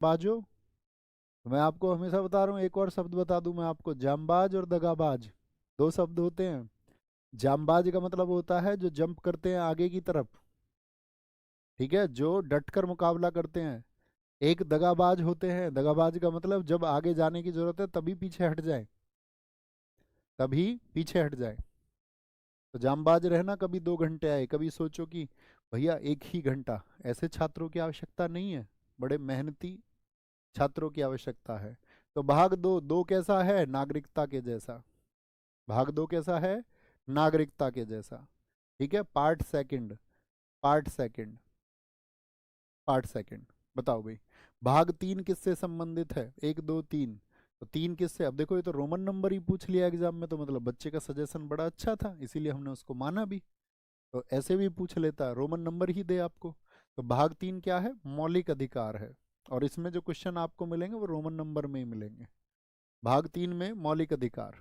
बाजो। तो मैं आपको हमेशा बता रहा हूँ, एक और शब्द बता दूं मैं आपको, जामबाज और दगाबाज दो शब्द होते हैं। जामबाज का मतलब होता है जो जंप करते हैं आगे की तरफ, ठीक है, जो डटकर मुकाबला करते हैं। एक दगाबाज होते हैं, दगाबाज का मतलब जब आगे जाने की जरूरत है तभी पीछे हट जाए, तभी पीछे हट जाए। तो जामबाज रहना, कभी 2 घंटे आए, कभी सोचो कि भैया 1 ही घंटा, ऐसे छात्रों की आवश्यकता नहीं है, बड़े मेहनती छात्रों की आवश्यकता है। तो भाग दो, दो कैसा है, नागरिकता के जैसा। भाग दो कैसा है, नागरिकता के जैसा। ठीक है, part second, part second, part second. बताओ भाई, भाग तीन किससे संबंधित है, 1 2 3। तो तीन किससे, अब देखो ये तो रोमन नंबर ही पूछ लिया एग्जाम में, तो मतलब बच्चे का सजेशन बड़ा अच्छा था, इसीलिए हमने उसको माना भी। तो ऐसे भी पूछ लेता, रोमन नंबर ही दे आपको। तो भाग तीन क्या है, मौलिक अधिकार है। और इसमें जो क्वेश्चन आपको मिलेंगे वो रोमन नंबर में ही मिलेंगे। भाग तीन में मौलिक अधिकार,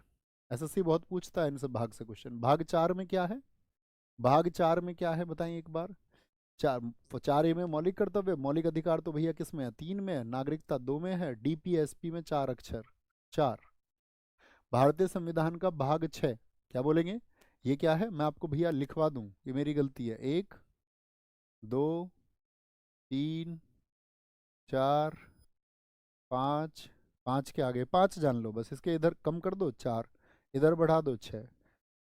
एसएससी बहुत पूछता है इनसे भाग से क्वेश्चन। भाग चार में क्या है, भाग चार में क्या है बताइए एक बार। चार, 4 ए में मौलिक कर्तव्य, मौलिक अधिकार तो भैया किस में है, 3 में है, नागरिकता 2 में है, डीपीएसपी में 4 अक्षर, 4। भारतीय संविधान का भाग 6 क्या बोलेंगे, ये क्या है, मैं आपको भैया लिखवा दूं, ये मेरी गलती है। 1 2 3 4 5, 5 के आगे 5 जान लो बस, इसके इधर कम कर दो 4, इधर बढ़ा दो 6।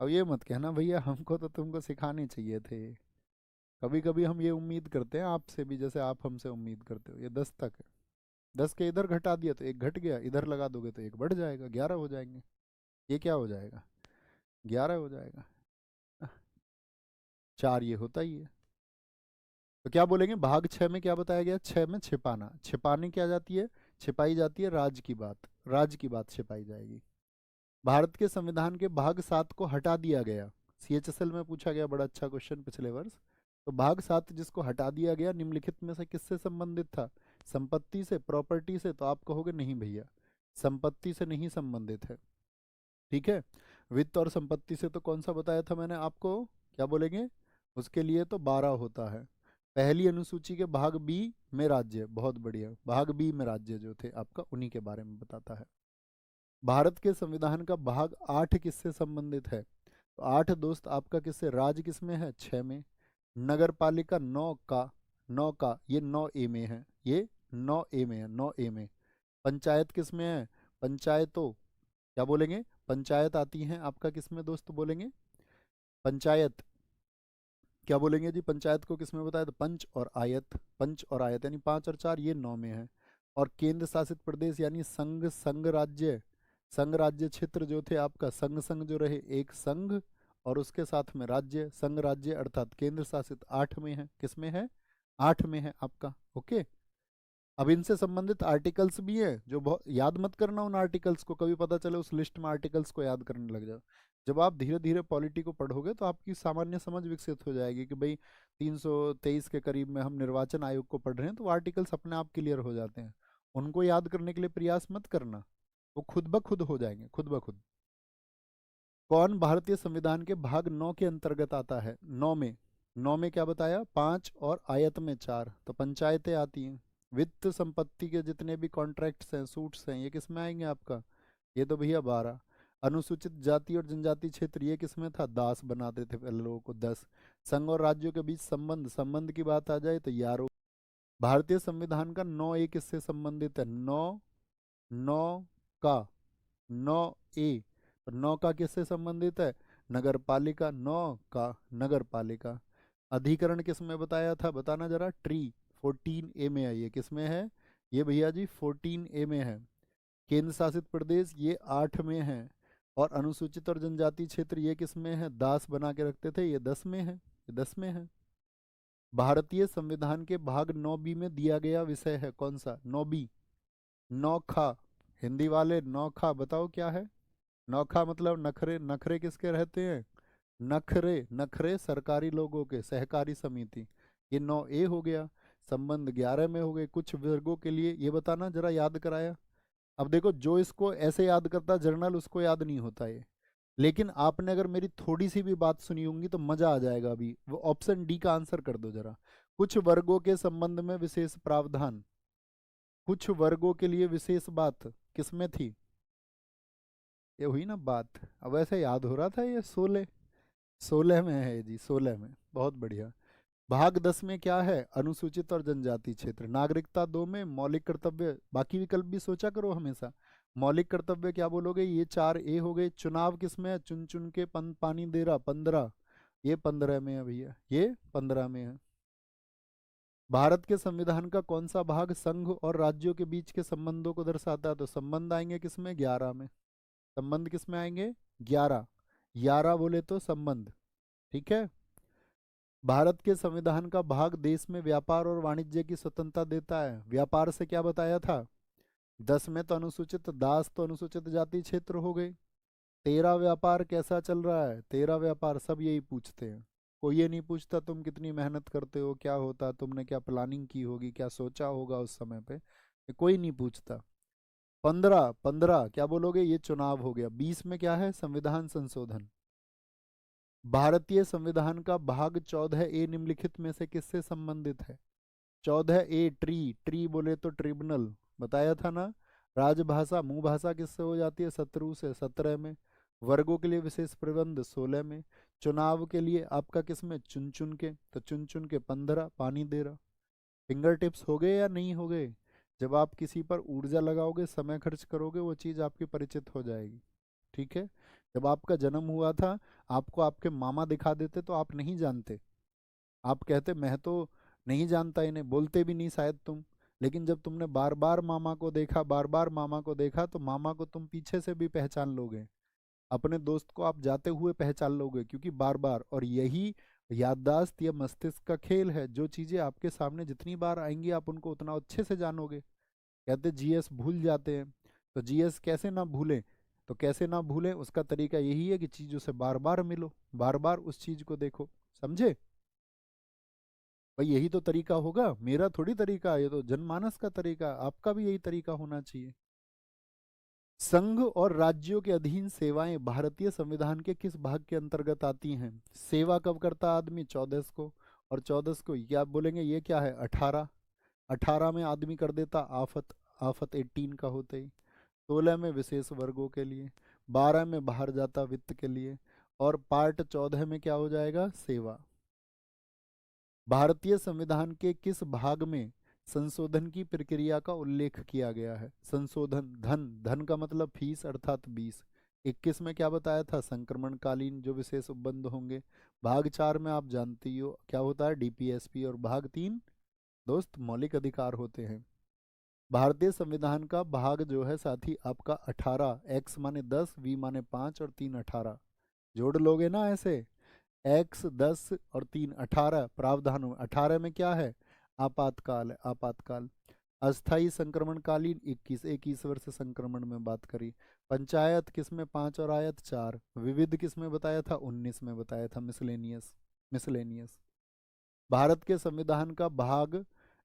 अब ये मत कहना भैया हमको तो तुमको सिखाने चाहिए थे। कभी कभी हम ये उम्मीद करते हैं आपसे भी, जैसे आप हमसे उम्मीद करते हो। ये 10 तक है, 10 के इधर घटा दिया तो एक घट गया, इधर लगा दोगे तो एक बढ़ जाएगा, 11 हो जाएंगे। ये क्या हो जाएगा, 11 हो जाएगा। 4 ये होता ही है। तो क्या बोलेंगे, भाग 6 में क्या बताया गया, 6 में छिपाना, छिपाने क्या जाती है, छिपाई जाती है राज की बात, राज की बात छिपाई जाएगी। भारत के संविधान के भाग 7 को हटा दिया गया, सीएचएसएल में पूछा गया, बड़ा अच्छा क्वेश्चन पिछले वर्ष। तो भाग 7 जिसको हटा दिया गया, निम्नलिखित में से किससे संबंधित था, संपत्ति से, प्रॉपर्टी से। तो आप कहोगे नहीं भैया, संपत्ति से नहीं संबंधित है। ठीक है, वित्त और संपत्ति से तो कौन सा बताया था मैंने आपको, क्या बोलेंगे, उसके लिए तो 12 होता है। पहली अनुसूची के भाग बी में राज्य, बहुत बढ़िया, भाग बी में राज्य जो थे आपका, उन्हीं के बारे में बताता है। भारत के संविधान का भाग 8 किससे संबंधित है, तो 8 दोस्त आपका किससे, राज किसमें है, 6 में। नगर पालिका 9 का, 9 का, ये 9 ए में है, ये 9 ए में है, 9 ए में। पंचायत किसमें है, पंचायतों, क्या बोलेंगे, पंचायत आती हैं आपका किसमें दोस्त बोलेंगे, पंचायत, क्या बोलेंगे जी, पंचायत को किसमें बताया, तो पंच और आयत, पंच और आयत, यानी 5 और 4 ये 9 में है। और केंद्र शासित प्रदेश यानी संघ, संघ राज्य, संघ राज्य क्षेत्र जो थे आपका, संघ संघ जो रहे, एक संघ और उसके साथ में राज्य, संघ राज्य अर्थात केंद्र शासित 8 में है, किसमें है, 8 में है आपका। ओके, अब इनसे संबंधित आर्टिकल्स भी हैं, जो बहुत याद मत करना उन आर्टिकल्स को, कभी पता चले उस लिस्ट में आर्टिकल्स को याद करने लग जाओ। जब आप धीरे धीरे पॉलिटी को पढ़ोगे तो आपकी सामान्य समझ विकसित हो जाएगी कि भाई 323 के करीब में हम निर्वाचन आयोग को पढ़ रहे हैं, तो आर्टिकल्स अपने आप क्लियर हो जाते हैं। उनको याद करने के लिए प्रयास मत करना, वो खुद ब खुद हो जाएंगे, खुद ब खुद। कौन भारतीय संविधान के भाग 9 के अंतर्गत आता है, 9 में, 9 में क्या बताया, 5 और आयत में 4, तो पंचायतें आती हैं। वित्त संपत्ति के जितने भी कॉन्ट्रैक्ट्स हैं, सूट्स हैं, ये किस में आएंगे आपका, ये तो भैया 12। अनुसूचित जाति और जनजाति क्षेत्र ये किस में था, दास बनाते थे पहले लोगों को, 10। संघ और राज्यों के बीच संबंध, संबंध की बात आ जाए तो 11। भारतीय संविधान का 9 ए किससे संबंधित है, 9, 9 का, 9 ए, और 9 का किससे संबंधित है, नगर पालिका, 9 का नगर पालिका। अधिकरण किस में बताया था, बताना जरा, ट्री, 14 ए में है, ये किस में है, ये भैया जी 14 ए में है। केंद्र शासित प्रदेश ये 8 में है। और अनुसूचित और जनजाति क्षेत्र ये किस में है, दास बना के रखते थे, ये 10 में है, ये 10 में है। भारतीय संविधान के भाग 9 बी में दिया गया विषय है कौन सा, 9 बी, नौखा, हिंदी वाले नौखा बताओ क्या है, नौखा मतलब नखरे, नखरे किसके रहते हैं, नखरे, नखरे सरकारी लोगों के, सहकारी समिति, ये 9 ए हो गया। संबंध 11 में हो गए, कुछ वर्गों के लिए, ये बताना जरा, याद कराया। अब देखो जो इसको ऐसे याद करता जर्नल, उसको याद नहीं होता ये, लेकिन आपने अगर मेरी थोड़ी सी भी बात सुनी होंगी तो मजा आ जाएगा। अभी वो ऑप्शन डी का आंसर कर दो जरा, कुछ वर्गों के संबंध में विशेष प्रावधान, कुछ वर्गों के लिए विशेष बात किसमें थी? ये हुई ना बात। अब ऐसे याद हो रहा था, ये 16 16 में है जी, 16 में। बहुत बढ़िया। भाग 10 में क्या है? अनुसूचित और जनजाति क्षेत्र। नागरिकता 2 में मौलिक कर्तव्य, बाकी विकल्प भी सोचा करो हमेशा। मौलिक कर्तव्य क्या बोलोगे? ये 4 ए हो गए। चुनाव किसमें है? चुन चुन के पानी दे रहा, 15। ये 15 में है भैया, ये 15 में है। भारत के संविधान का कौन सा भाग संघ और राज्यों के बीच के संबंधों को दर्शाता है? तो संबंध आएंगे किसमें? 11 में। संबंध किसमें आएंगे? 11। 11 बोले तो संबंध। ठीक है। भारत के संविधान का भाग देश में व्यापार और वाणिज्य की स्वतंत्रता देता है। व्यापार से क्या बताया था? 10 में तो अनुसूचित दास तो अनुसूचित जाति क्षेत्र हो गए। तेरा व्यापार कैसा चल रहा है? तेरा व्यापार सब यही पूछते हैं। कोई ये नहीं पूछता तुम कितनी मेहनत करते हो, क्या होता, तुमने क्या प्लानिंग की होगी, क्या सोचा होगा उस समय पे, ये कोई नहीं पूछता। 15 15 क्या बोलोगे? ये चुनाव हो गया। 20 में क्या है? संविधान संशोधन। भारतीय संविधान का भाग 14 ए निम्नलिखित में से किससे संबंधित है? 14 ए ट्री, ट्री बोले तो ट्रिब्यूनल, बताया था ना। राजभाषा मुंह भाषा किससे हो जाती है? शत्रु से, 17 में। वर्गों के लिए विशेष प्रबंध 16 में। चुनाव के लिए आपका किसमें? चुन चुन के, तो चुन चुन के 15 पानी दे रहा। फिंगर टिप्स हो गए या नहीं हो गए? जब आप किसी पर ऊर्जा लगाओगे, समय खर्च करोगे, वो चीज़ आपकी परिचित हो जाएगी। ठीक है। जब आपका जन्म हुआ था, आपको आपके मामा दिखा देते तो आप नहीं जानते। आप कहते मैं तो नहीं जानता इन्हें, बोलते भी नहीं शायद तुम। लेकिन जब तुमने बार बार मामा को देखा, बार बार मामा को देखा, तो मामा को तुम पीछे से भी पहचान लोगे। अपने दोस्त को आप जाते हुए पहचान लोगे, क्योंकि बार बार। और यही याददाश्त या मस्तिष्क का खेल है। जो चीज़ें आपके सामने जितनी बार आएंगी, आप उनको उतना अच्छे से जानोगे। कहते जीएस भूल जाते हैं, तो जीएस कैसे ना भूलें? तो कैसे ना भूलें, उसका तरीका यही है कि चीज़ों से बार बार मिलो, बार बार उस चीज़ को देखो। समझे? भाई यही तो तरीका होगा, मेरा थोड़ी तरीका है, ये तो जनमानस का तरीका, आपका भी यही तरीका होना चाहिए। संघ और राज्यों के अधीन सेवाएं भारतीय संविधान के किस भाग के अंतर्गत आती हैं? सेवा कब करता आदमी? 14 को। और 14 को क्या बोलेंगे? ये क्या है? 18। 18 में आदमी कर देता आफत, आफत 18 का होते ही। 16 में विशेष वर्गों के लिए। 12 में बाहर जाता वित्त के लिए। और पार्ट 14 में क्या हो जाएगा? सेवा। भारतीय संविधान के किस भाग में संशोधन की प्रक्रिया का उल्लेख किया गया है? संशोधन, धन, धन का मतलब फीस अर्थात 20। 21 में क्या बताया था? संक्रमणकालीन जो विशेष उपबंध होंगे। भाग 4 में आप जानती हो क्या होता है? डीपीएसपी। और भाग 3 दोस्त मौलिक अधिकार होते हैं। भारतीय संविधान का भाग जो है साथी आपका 18, एक्स माने 10, वी माने 5 और 3 18। जोड़ लोगे ना ऐसे? एक्स 10 और 3 18 प्रावधानों। 18 में क्या है? आपातकाल है, आपातकाल। अस्थाई संक्रमणकालीन 21, 21 वर्ष संक्रमण में बात करी। पंचायत किसमें? 5 और आयत 4। विविध किसमें बताया था? 19 में बताया था, मिसलेनियस। मिसलेनियस। भारत के संविधान का भाग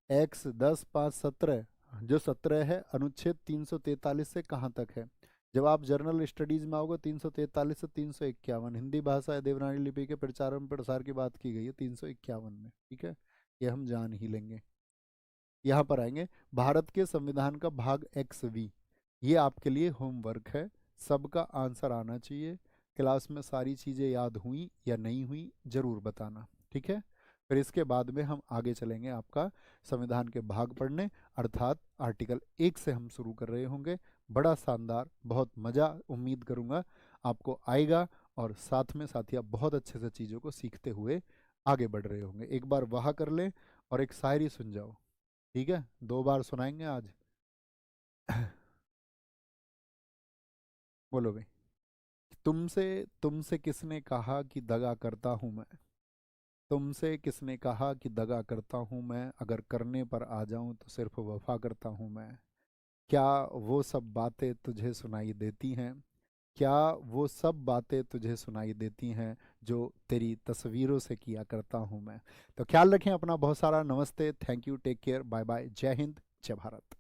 एक्स 10 5 17, जो 17 है, अनुच्छेद 343 से कहाँ तक है? जब आप जर्नल स्टडीज में आओगे, 343 से 351 हिंदी भाषा या देवनागरी लिपि के प्रचार प्रसार की बात की गई है 351 में। ठीक है, ये हम जान ही लेंगे। यहाँ पर आएंगे भारत के संविधान का भाग एक्स वी। ये आपके लिए होमवर्क है, सबका आंसर आना चाहिए। क्लास में सारी चीज़ें याद हुई या नहीं हुई जरूर बताना। ठीक है। फिर इसके बाद में हम आगे चलेंगे आपका संविधान के भाग पढ़ने, अर्थात आर्टिकल 1 से हम शुरू कर रहे होंगे। बड़ा शानदार, बहुत मज़ा उम्मीद करूँगा आपको आएगा। और साथ में साथ ही आप बहुत अच्छे से चीज़ों को सीखते हुए आगे बढ़ रहे होंगे। एक बार वह कर लें और एक शायरी सुन जाओ। ठीक है, 2 बार सुनाएंगे आज। बोलो भाई। तुमसे तुमसे किसने कहा कि दगा करता हूँ मैं? तुमसे किसने कहा कि दगा करता हूँ मैं? अगर करने पर आ जाऊँ तो सिर्फ वफा करता हूँ मैं। क्या वो सब बातें तुझे सुनाई देती हैं? क्या वो सब बातें तुझे सुनाई देती हैं जो तेरी तस्वीरों से किया करता हूँ मैं? तो ख्याल रखें अपना बहुत सारा। नमस्ते, thank you, take care, bye bye, जय हिंद, जय भारत।